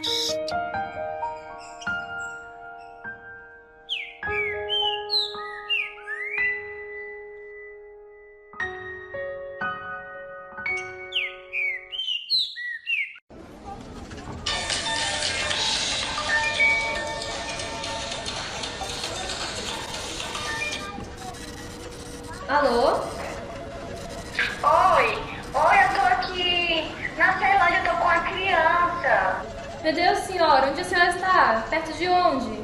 Alô? Oi, eu tô aqui na Ceilândia, eu tô com a criança. Meu Deus, senhora, onde a senhora está? Perto de onde?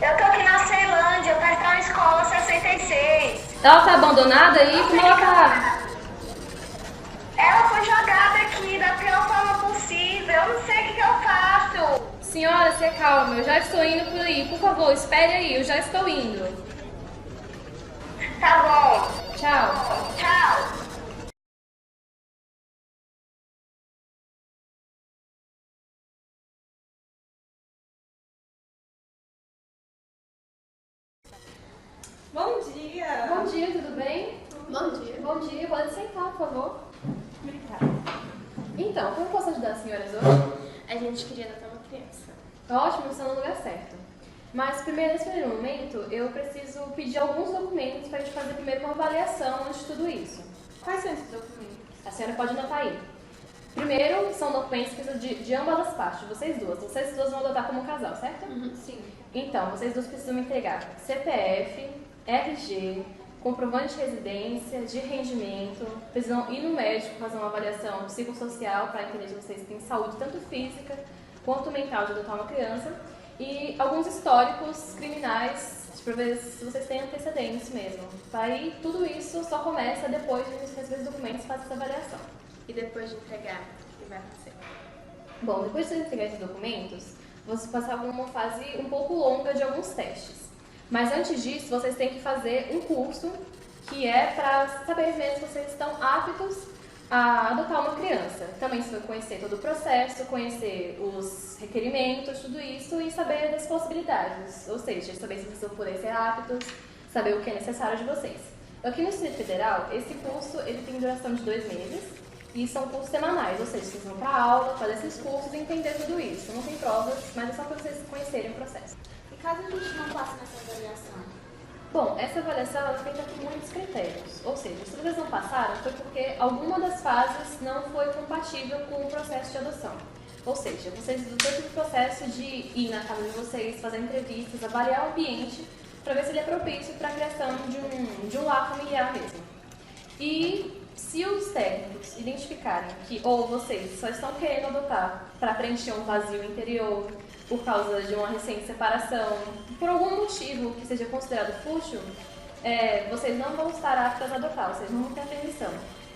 Eu tô aqui na Ceilândia, perto da escola 66. Ela tá abandonada aí? Como ela tá? Ela foi jogada aqui da pior forma possível, eu não sei o que eu faço. Senhora, se acalma, eu já estou indo por aí. Por favor, espere aí, eu já estou indo. Tá bom, Tchau. tchau. Bom dia! Bom dia, tudo bem? Bom dia! Bom dia, pode sentar, por favor. Obrigada. Então, como posso ajudar as senhoras hoje? A gente queria adotar uma criança. Ótimo, você está no lugar certo. Mas primeiro, nesse primeiro momento, eu preciso pedir alguns documentos para a gente fazer primeiro uma avaliação antes de tudo isso. Quais são esses documentos? A senhora pode anotar aí. Primeiro, são documentos que precisam de ambas as partes, vocês duas. Vocês duas vão adotar como casal, certo? Sim. Então, vocês duas precisam me entregar CPF, RG, comprovante de residência, de rendimento, precisam ir no médico fazer uma avaliação psicossocial para entender se vocês têm saúde tanto física quanto mental de adotar uma criança e alguns históricos criminais para ver se vocês têm antecedentes mesmo. Aí tudo isso só começa depois de receber os documentos e fazer essa avaliação. E depois de entregar, o que vai acontecer? Bom, depois de você entregar esses documentos, você passar por uma fase um pouco longa de alguns testes. Mas antes disso, vocês têm que fazer um curso que é para saber mesmo se vocês estão aptos a adotar uma criança. Também você vai conhecer todo o processo, conhecer os requerimentos, tudo isso e saber das possibilidades. Ou seja, saber se vocês vão poder ser aptos, saber o que é necessário de vocês. Aqui no Distrito Federal, esse curso ele tem duração de 2 meses e são cursos semanais, ou seja, vocês vão para aula, fazer esses cursos e entender tudo isso. Não tem provas, mas é só para vocês conhecerem o processo. E caso a gente não passe nessa avaliação? Bom, essa avaliação ela é feita com muitos critérios, ou seja, se vocês não passaram foi porque alguma das fases não foi compatível com o processo de adoção. Ou seja, vocês teve o processo de ir na casa de vocês, fazer entrevistas, avaliar o ambiente para ver se ele é propício para a criação de um lar familiar mesmo. E se os técnicos identificarem que ou vocês só estão querendo adotar para preencher um vazio interior, por causa de uma recente separação, por algum motivo que seja considerado fútil, vocês não vão estar aptas a adotar, vocês não vão ter a permissão.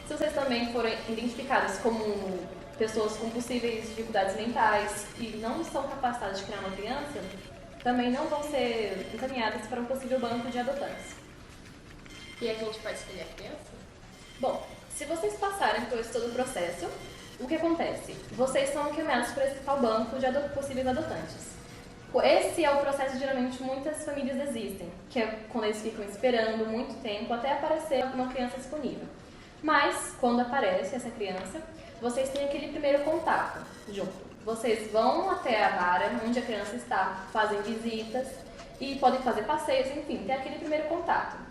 Se vocês também forem identificados como pessoas com possíveis dificuldades mentais e não estão capacitadas de criar uma criança, também não vão ser encaminhadas para um possível banco de adotantes. E a gente pode escolher a criança? Bom, se vocês passarem por esse todo o processo, o que acontece? Vocês são encaminhados para esse tal banco de possíveis adotantes. Esse é o processo que geralmente muitas famílias desistem, que é quando eles ficam esperando muito tempo até aparecer uma criança disponível. Mas, quando aparece essa criança, vocês têm aquele primeiro contato junto. Vocês vão até a vara onde a criança está, fazem visitas e podem fazer passeios, enfim, tem aquele primeiro contato.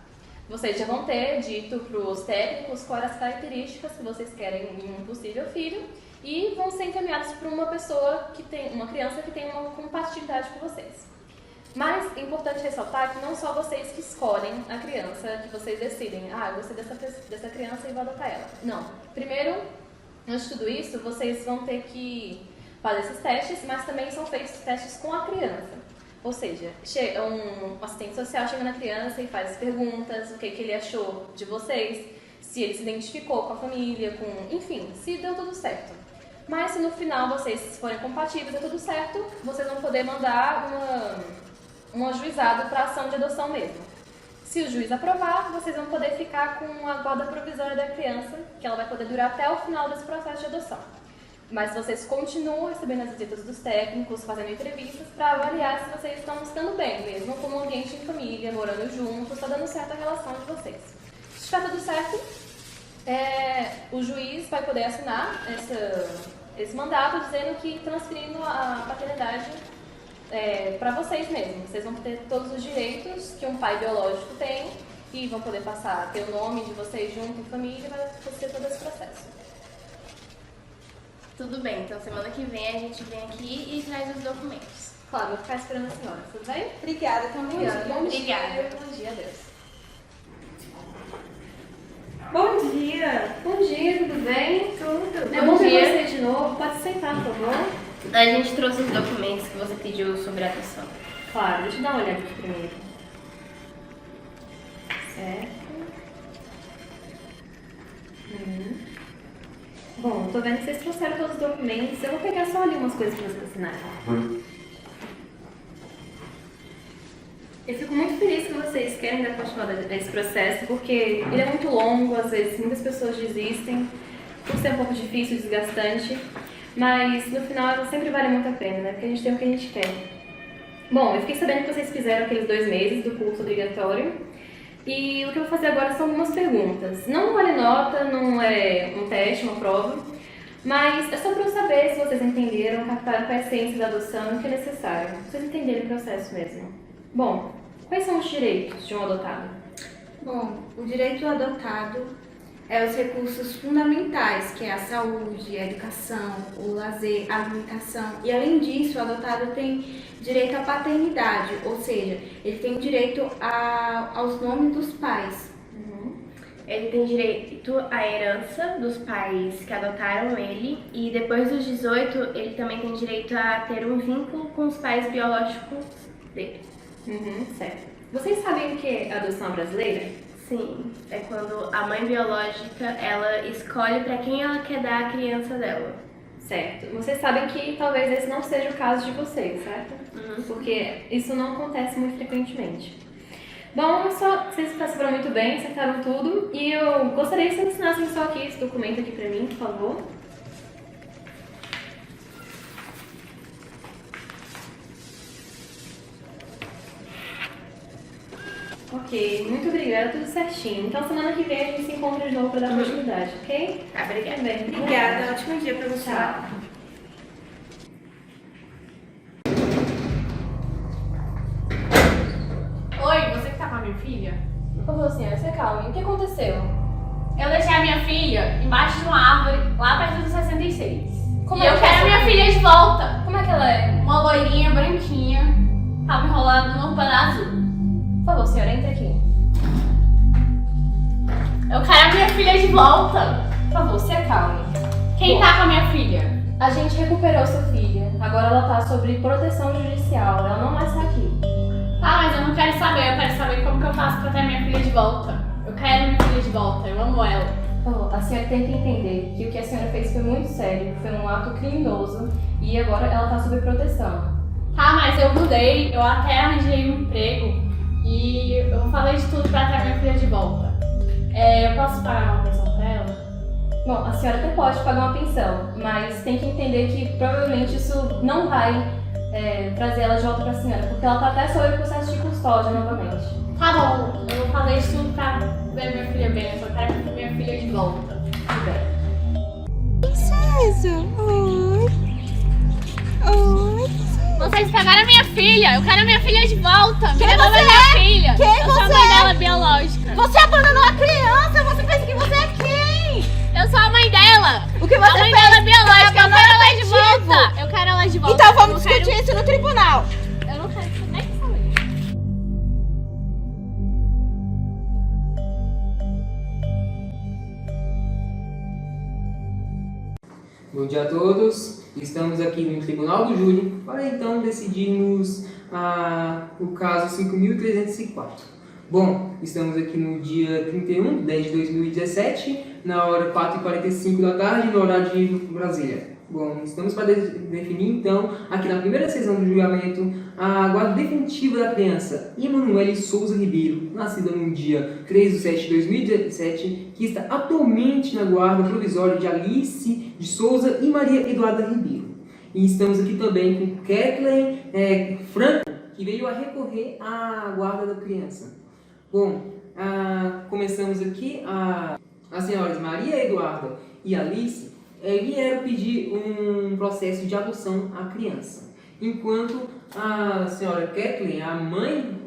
Vocês já vão ter dito para os técnicos quais as características que vocês querem em um possível filho e vão ser encaminhados para uma pessoa que tem, uma criança que tem uma compatibilidade com vocês. Mas é importante ressaltar que não só vocês que escolhem a criança, que vocês decidem, eu gostei dessa criança e vou adotar ela. Não. Primeiro, antes de tudo isso, vocês vão ter que fazer esses testes, mas também são feitos testes com a criança. Ou seja, um assistente social chega na criança e faz perguntas, o que ele achou de vocês, se ele se identificou com a família, enfim, se deu tudo certo. Mas se no final vocês forem compatíveis, deu tudo certo, vocês vão poder mandar um ajuizado para ação de adoção mesmo. Se o juiz aprovar, vocês vão poder ficar com a guarda provisória da criança, que ela vai poder durar até o final desse processo de adoção. Mas vocês continuam recebendo as visitas dos técnicos, fazendo entrevistas para avaliar se vocês estão estando bem, mesmo como um ambiente em família, morando juntos, está dando certo a relação de vocês. Se estiver tudo certo, o juiz vai poder assinar esse mandato dizendo que transferindo a paternidade para vocês mesmos. Vocês vão ter todos os direitos que um pai biológico tem e vão poder passar a ter o nome de vocês junto em família e vai acontecer todo esse processo. Tudo bem, então semana que vem a gente vem aqui e traz os documentos. Claro, vou ficar esperando a senhora, tudo bem? Obrigada, então bom dia. Obrigada. Bom dia, adeus. Bom dia. Bom dia, tudo bem? Tudo. É bom ver você de novo. Pode sentar, por favor. A gente trouxe os documentos que você pediu sobre a adoção. Claro, deixa eu dar uma olhada aqui primeiro. Certo. Bom, tô vendo que vocês trouxeram todos os documentos. Eu vou pegar só ali umas coisas pra vocês assinarem. Eu fico muito feliz que vocês querem dar continuidade a esse processo, porque ele é muito longo, às vezes muitas pessoas desistem, por ser um pouco difícil, desgastante, mas no final sempre vale muito a pena, né? Porque a gente tem o que a gente quer. Bom, eu fiquei sabendo que vocês fizeram aqueles 2 meses do curso obrigatório, e o que eu vou fazer agora são algumas perguntas. Não vale nota, não é um teste, uma prova, mas é só para eu saber se vocês entenderam, captaram com a essência da adoção e o que é necessário. Pra vocês entenderem o processo mesmo. Bom, quais são os direitos de um adotado? Bom, o direito adotado é os recursos fundamentais, que é a saúde, a educação, o lazer, a alimentação. E além disso, o adotado tem direito à paternidade, ou seja, ele tem direito aos nomes dos pais. Ele tem direito à herança dos pais que adotaram ele e depois dos 18 ele também tem direito a ter um vínculo com os pais biológicos dele. Certo. Vocês sabem o que é adoção brasileira? Sim, é quando a mãe biológica ela escolhe para quem ela quer dar a criança dela. Certo. Vocês sabem que talvez esse não seja o caso de vocês, certo? Porque isso não acontece muito frequentemente. Bom, vocês participaram muito bem, acertaram tudo. E eu gostaria que vocês assinassem só aqui esse documento aqui pra mim, por favor. Ok, muito obrigada, tudo certinho. Então semana que vem a gente se encontra de novo para dar continuidade, ok? Tá, obrigada. Bem, Obrigada, ótimo dia para você. Tchau. Oi, você que tá com a minha filha? Por favor, senhora, se acalme. O que aconteceu? Eu deixei a minha filha embaixo de uma árvore lá perto do 66. Como e é eu que é quero a essa minha filha? filha de volta. Como é que ela é? Uma loirinha branquinha, tava enrolada num pano azul. Por favor, senhora, entre aqui. Eu quero a minha filha de volta. Por favor, se acalme. Quem Bom, tá com a minha filha? A gente recuperou sua filha. Agora ela tá sob proteção judicial. Ela não mais está aqui. Ah, mas eu não quero saber. Eu quero saber como que eu faço pra ter minha filha de volta. Eu quero minha filha de volta. Eu amo ela. Por favor, a senhora tem que entender que o que a senhora fez foi muito sério. Foi um ato criminoso. E agora ela tá sob proteção. Tá, mas eu mudei. Eu até arranjei um emprego. E eu falei de tudo pra ter minha filha de volta. Eu posso pagar uma pensão pra ela? Bom, a senhora até pode pagar uma pensão, mas tem que entender que provavelmente isso não vai trazer ela de volta pra senhora, porque ela tá até sob o processo de custódia novamente. Tá bom, eu vou fazer isso tudo pra ver minha filha bem. Eu só quero minha filha de volta. Tudo bem. Princesa, oi. Oi. Vocês pegaram a minha filha! Eu quero a minha filha de volta! Quem Me devolve você a minha é? filha! Quem eu sou a você mãe é? dela biológica! Você abandonou a criança, você pensa que você é quem? Eu sou a mãe dela! O que A você mãe fez? dela é biológica! Eu Foi quero ela de afetivo. volta! Eu quero ela de volta! Então vamos Eu não discutir quero- isso no tribunal. Eu não quero nem saber. Bom dia a todos. Estamos aqui no Tribunal do Júri para então decidirmos o caso 5.304. Bom, estamos aqui no dia 31 de 10 de 2017, na hora 4h45 da tarde, no horário de Brasília. Bom, estamos para definir então, aqui na primeira sessão do julgamento, a guarda definitiva da criança Emanuele Souza Ribeiro, nascida no dia 3 de 7 de 2017, que está atualmente na guarda provisória de Alice de Souza e Maria Eduarda Ribeiro. E estamos aqui também com Kathleen Franco, que veio a recorrer à guarda da criança. Bom, começamos aqui, as senhoras Maria Eduarda e Alice, vieram pedir um processo de adoção à criança. Enquanto a senhora Kathleen, a mãe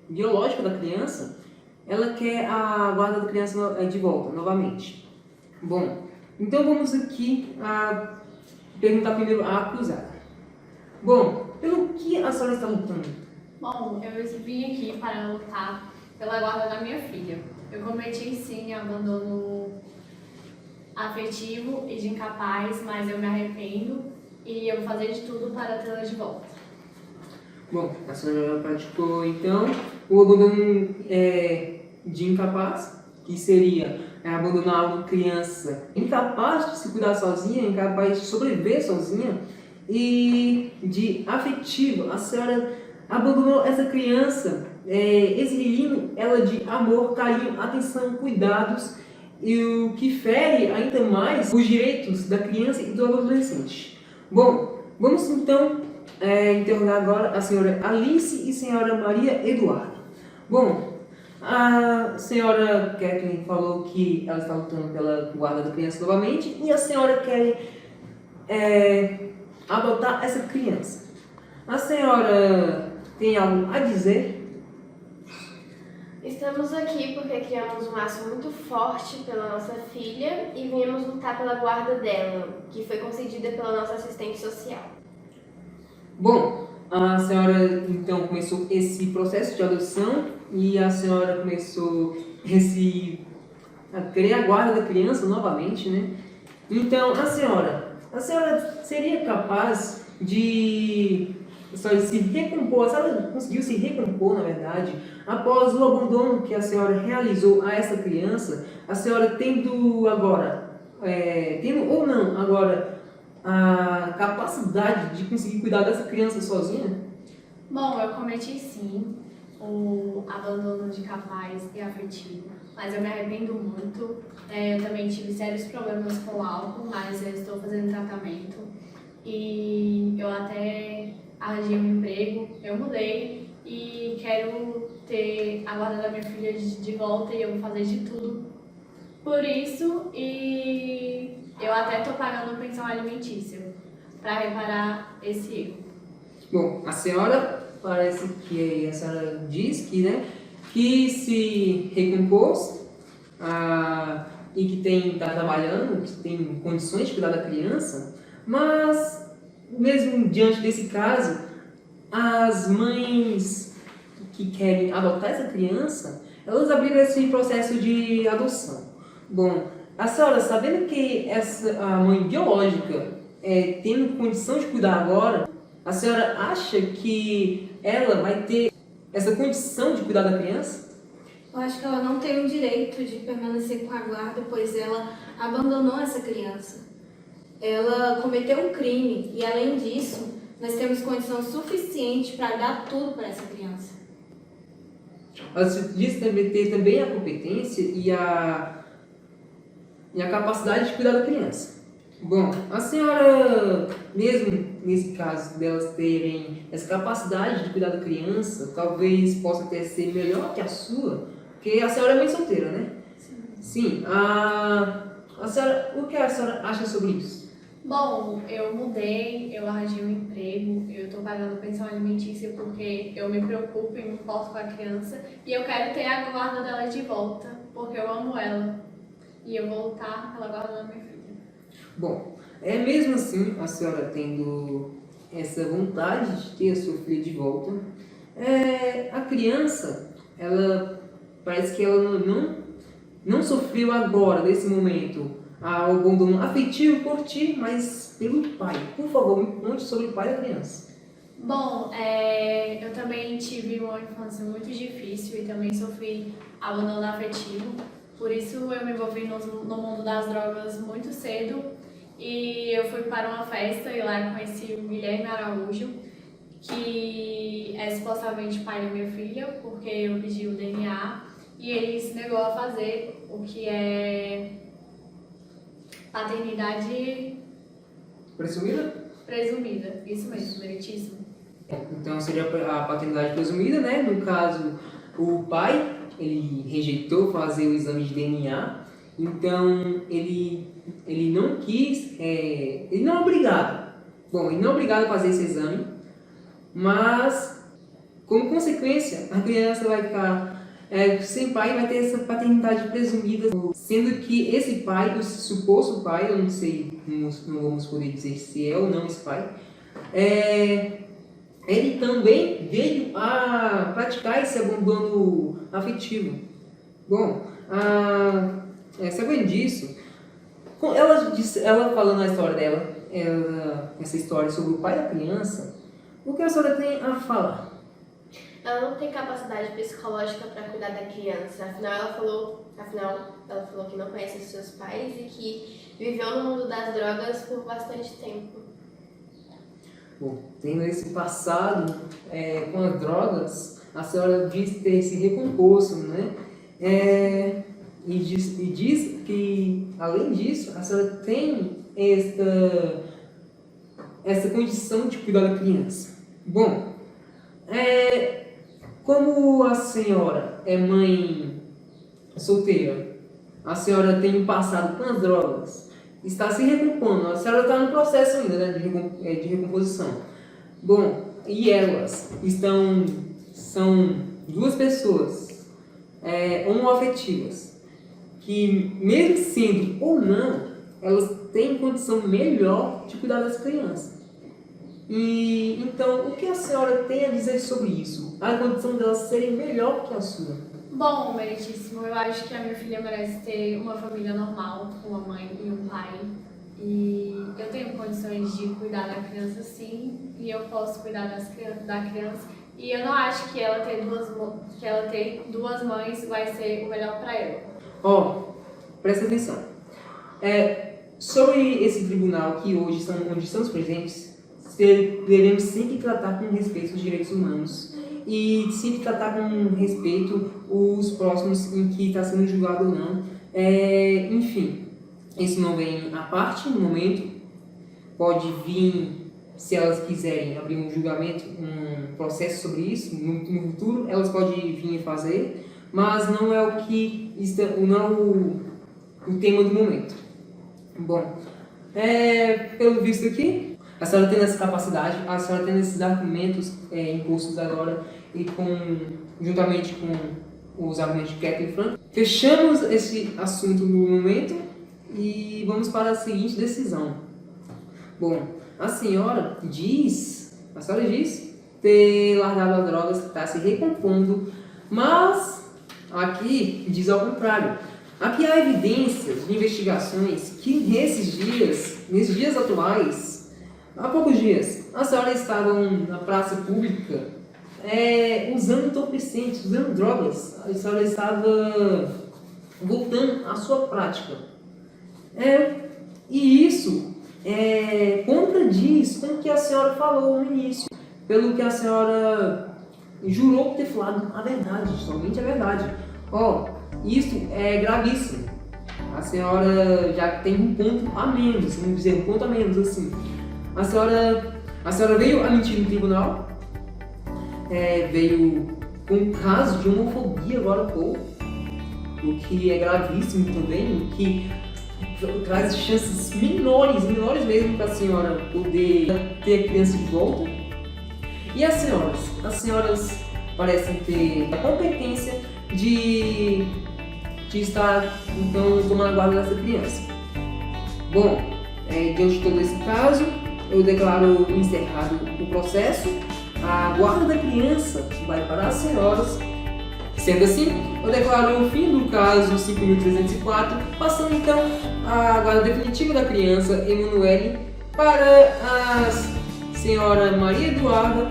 biológica da criança, ela quer a guarda da criança de volta, novamente. Bom, então vamos aqui perguntar primeiro à acusada. Bom, pelo que a senhora está lutando? Bom, eu vim aqui para lutar pela guarda da minha filha. Eu cometi sim abandono afetivo e de incapaz, mas eu me arrependo e eu vou fazer de tudo para tê-la de volta. Bom, a senhora praticou então o abandono de incapaz, que seria abandonar uma criança incapaz de se cuidar sozinha, incapaz de sobreviver sozinha, e de afetivo, a senhora abandonou essa criança, exigindo ela de amor, carinho, atenção, cuidados, e o que fere ainda mais os direitos da criança e do adolescente. Bom, vamos então interrogar agora a senhora Alice e a senhora Maria Eduarda. Bom, a senhora Kathleen falou que ela está lutando pela guarda da criança novamente e a senhora quer adotar essa criança. A senhora tem algo a dizer? Estamos aqui porque criamos um laço muito forte pela nossa filha e viemos lutar pela guarda dela, que foi concedida pela nossa assistente social. Bom, a senhora então começou esse processo de adoção e a senhora começou a querer a guarda da criança novamente, né? Então, a senhora seria capaz de se recompor, a senhora conseguiu se recompor, na verdade, após o abandono que a senhora realizou a essa criança, a senhora tendo agora, tendo ou não agora, a capacidade de conseguir cuidar dessa criança sozinha? Bom, eu cometi sim o abandono de capaz e afetivo, mas eu me arrependo muito. Eu também tive sérios problemas com o álcool, mas eu estou fazendo tratamento e eu até arranjei um emprego, eu mudei e quero ter a guarda da minha filha de volta e eu vou fazer de tudo por isso e eu até estou pagando pensão alimentícia para reparar esse erro. Bom, a senhora parece que a senhora diz que se recompôs e que está trabalhando, que tem condições de cuidar da criança, mas mesmo diante desse caso, as mães que querem adotar essa criança, elas abriram esse processo de adoção. Bom, a senhora, sabendo que a mãe biológica tendo condição de cuidar agora, a senhora acha que ela vai ter essa condição de cuidar da criança? Eu acho que ela não tem o direito de permanecer com a guarda, pois ela abandonou essa criança. Ela cometeu um crime e, além disso, nós temos condição suficiente para dar tudo para essa criança. Ela diz ter também a competência e a capacidade de cuidar da criança. Bom, a senhora, mesmo nesse caso delas terem essa capacidade de cuidar da criança, talvez possa até ser melhor que a sua, porque a senhora é mãe solteira, né? Sim. O que a senhora acha sobre isso? Bom, eu mudei, eu arranjei um emprego, eu estou pagando pensão alimentícia porque eu me preocupo e me importo com a criança e eu quero ter a guarda dela de volta, porque eu amo ela e eu vou lutar pela guarda da minha filha. Bom, mesmo assim, a senhora tendo essa vontade de ter a sua filha de volta, a criança, ela parece que ela não sofreu agora, nesse momento, o abandono afetivo por ti, mas pelo pai. Por favor, me conte sobre o pai da criança. Bom, eu também tive uma infância muito difícil e também sofri abandono afetivo. Por isso eu me envolvi no mundo das drogas muito cedo e eu fui para uma festa e lá eu conheci o Guilherme Araújo, que é supostamente pai da minha filha, porque eu pedi o DNA e ele se negou a fazer, o que é paternidade Presumida? presumida. Isso mesmo, meritíssimo. Então seria a paternidade presumida, né? No caso, o pai, ele rejeitou fazer o exame de DNA, então ele ele não quis, ele não é obrigado. Bom, ele não é obrigado a fazer esse exame, mas, como consequência, a criança vai ficar sem pai e vai ter essa paternidade presumida, sendo que esse pai, o suposto pai, eu não sei, não vamos poder dizer se é ou não esse pai, ele também veio a praticar esse abandono afetivo. Bom, sabendo disso, ela falando a história dela, essa história sobre o pai da criança, o que a senhora tem a falar? Ela não tem capacidade psicológica para cuidar da criança. Afinal, ela falou que não conhece os seus pais e que viveu no mundo das drogas por bastante tempo. Bom, tendo esse passado com as drogas, a senhora diz ter se recomposto, né? E diz que, além disso, a senhora tem essa condição de cuidar da criança. Bom, como a senhora é mãe solteira, a senhora tem um passado com as drogas, está se recompondo, a senhora está no processo ainda, né, de recomposição. Bom, e elas são duas pessoas homoafetivas, que mesmo sendo ou não, elas têm condição melhor de cuidar das crianças. E então, o que a senhora tem a dizer sobre isso? A condição delas serem melhor que a sua? Bom, meritíssimo, eu acho que a minha filha merece ter uma família normal, com uma mãe e um pai. E eu tenho condições de cuidar da criança, sim, e eu posso cuidar da criança. E eu não acho que ela ter duas mães vai ser o melhor para ela. Presta atenção. Sobre esse tribunal que hoje onde estamos presentes, devemos sempre tratar com respeito os direitos humanos e sempre tratar com respeito os próximos em que está sendo julgado ou não. Enfim, isso não vem à parte no momento. Pode vir, se elas quiserem abrir um julgamento, um processo sobre isso no futuro, elas podem vir a fazer, mas não é o tema do momento. Bom, pelo visto aqui, a senhora tendo essa capacidade, a senhora tendo esses argumentos impostos agora e juntamente com os argumentos de Kathleen Frank, fechamos esse assunto no momento e vamos para a seguinte decisão. Bom, a senhora diz ter largado as drogas, que está se recompondo, mas aqui diz ao contrário. Aqui há evidências de investigações que nesses dias atuais, há poucos dias, a senhora estava na praça pública usando entorpecentes, usando drogas. A senhora estava voltando à sua prática. E isso contradiz com o que a senhora falou no início, pelo que a senhora jurou ter falado a verdade, somente a verdade. Isso é gravíssimo. A senhora já tem um ponto a menos, vamos dizer, um ponto a menos, assim. A senhora veio a mentir no tribunal, veio com um caso de homofobia agora há pouco, o que é gravíssimo também, o que traz chances menores mesmo para a senhora poder ter a criança de volta. E as senhoras parecem ter a competência de estar, então, tomando guarda dessa criança. Bom, diante de todo esse caso, eu declaro encerrado o processo. A guarda da criança vai para as senhoras. Sendo assim, eu declaro o fim do caso 5.304, passando então a guarda definitiva da criança, Emanuele, para a senhora Maria Eduarda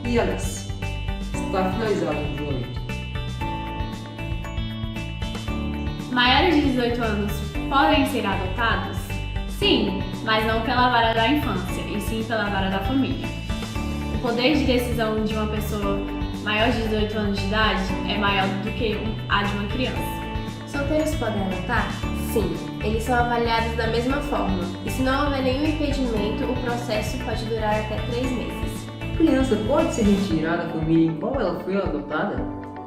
e Alice. Está finalizado o julgamento. Maiores de 18 anos podem ser adotados? Sim, mas não pela vara da infância, e sim pela vara da família. O poder de decisão de uma pessoa maior de 18 anos de idade é maior do que a de uma criança. Solteiros podem adotar? Sim, eles são avaliados da mesma forma, e se não houver nenhum impedimento, o processo pode durar até 3 meses. A criança pode ser retirada da família em qual ela foi adotada?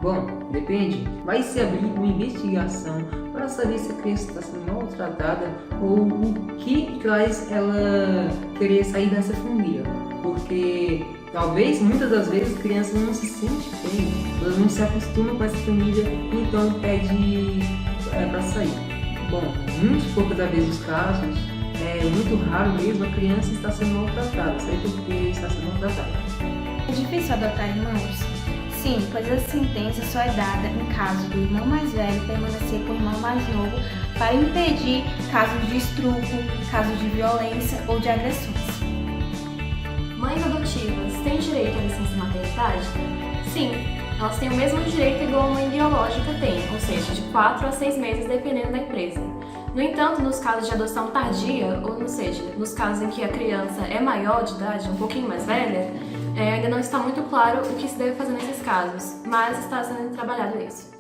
Bom, depende. Vai se abrir uma investigação para para saber se a criança está sendo maltratada ou o que faz ela querer sair dessa família. Porque talvez, muitas das vezes, a criança não se sente bem, ela não se acostuma com essa família, então pede para sair. Bom, muito poucas das vezes os casos, é muito raro mesmo a criança estar sendo maltratada, sabe por que está sendo maltratada. É difícil adotar irmãos? Sim, pois a sentença só é dada em caso do irmão mais velho permanecer com o irmão mais novo para impedir casos de estupro, casos de violência ou de agressões. Mães adotivas têm direito à licença maternidade? Sim, elas têm o mesmo direito igual a mãe biológica tem, ou seja, de 4 a 6 meses dependendo da empresa. No entanto, nos casos de adoção tardia, ou seja, nos casos em que a criança é maior de idade, um pouquinho mais velha, ainda não está muito claro o que se deve fazer nesses casos, mas está sendo trabalhado isso.